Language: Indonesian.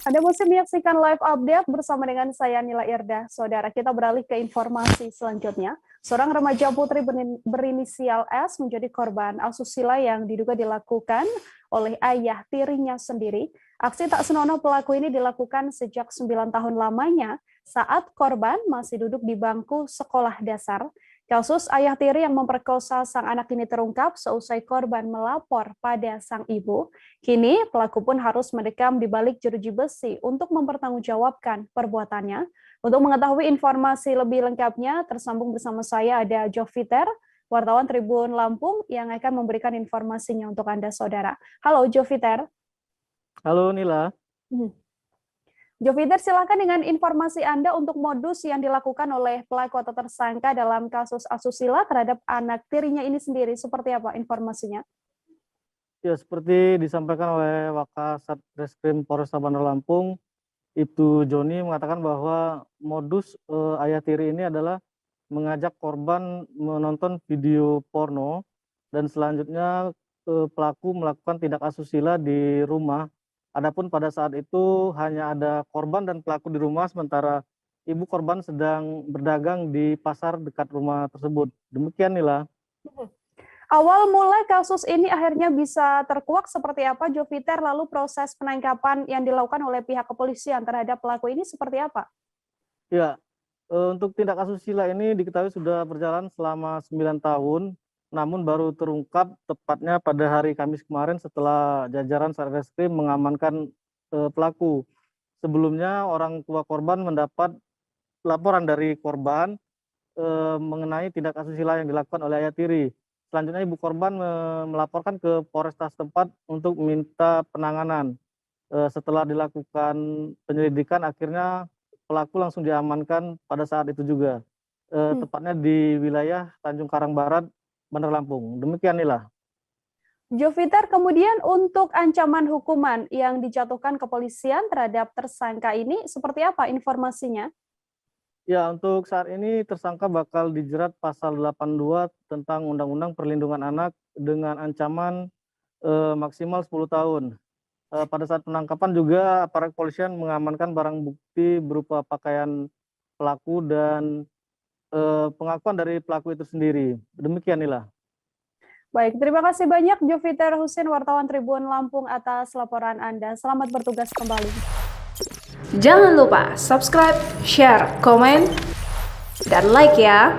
Anda masih menyaksikan live update bersama dengan saya Nila Irda. Saudara, kita beralih ke informasi selanjutnya. Seorang remaja putri berinisial S menjadi korban asusila yang diduga dilakukan oleh ayah tirinya sendiri. Aksi tak senonoh pelaku ini dilakukan sejak 9 tahun lamanya saat korban masih duduk di bangku sekolah dasar. Kasus ayah tiri yang memperkosa sang anak ini terungkap seusai korban melapor pada sang ibu. Kini pelaku pun harus mendekam di balik jeruji besi untuk mempertanggungjawabkan perbuatannya. Untuk mengetahui informasi lebih lengkapnya, tersambung bersama saya ada Joviter, wartawan Tribun Lampung yang akan memberikan informasinya untuk Anda, saudara. Halo Joviter. Halo Nila. Joviter, silakan dengan informasi Anda untuk modus yang dilakukan oleh pelaku atau tersangka dalam kasus asusila terhadap anak tirinya ini sendiri. Seperti apa informasinya? Ya, seperti disampaikan oleh Wakasat Reskrim Polresta Bandar Lampung, Ibtu Joni mengatakan bahwa modus ayah tiri ini adalah mengajak korban menonton video porno dan selanjutnya pelaku melakukan tindak asusila di rumah. Adapun pada saat itu hanya ada korban dan pelaku di rumah, sementara ibu korban sedang berdagang di pasar dekat rumah tersebut. Demikian Nila. Awal mula kasus ini akhirnya bisa terkuak seperti apa, Joviter? Lalu proses penangkapan yang dilakukan oleh pihak kepolisian terhadap pelaku ini seperti apa? Ya, untuk tindak asusila ini diketahui sudah berjalan selama 9 tahun, namun baru terungkap tepatnya pada hari Kamis kemarin setelah jajaran Satreskrim mengamankan pelaku. Sebelumnya orang tua korban mendapat laporan dari korban mengenai tindak asusila yang dilakukan oleh ayah tiri. Selanjutnya ibu korban melaporkan ke Polresta setempat untuk meminta penanganan. Setelah dilakukan penyelidikan, akhirnya pelaku langsung diamankan pada saat itu juga. Tepatnya di wilayah Tanjung Karang Barat, Bandar Lampung. Demikian Nila. Joviter, kemudian untuk ancaman hukuman yang dijatuhkan kepolisian terhadap tersangka ini seperti apa informasinya? Ya, untuk saat ini tersangka bakal dijerat pasal 82 tentang Undang-Undang Perlindungan Anak dengan ancaman maksimal 10 tahun. Pada saat penangkapan juga aparat kepolisian mengamankan barang bukti berupa pakaian pelaku dan pengakuan dari pelaku itu sendiri. Demikian Nila. Baik, terima kasih banyak Joviter Husin, wartawan Tribun Lampung atas laporan Anda. Selamat bertugas kembali. Jangan lupa subscribe, share, komen, dan like ya.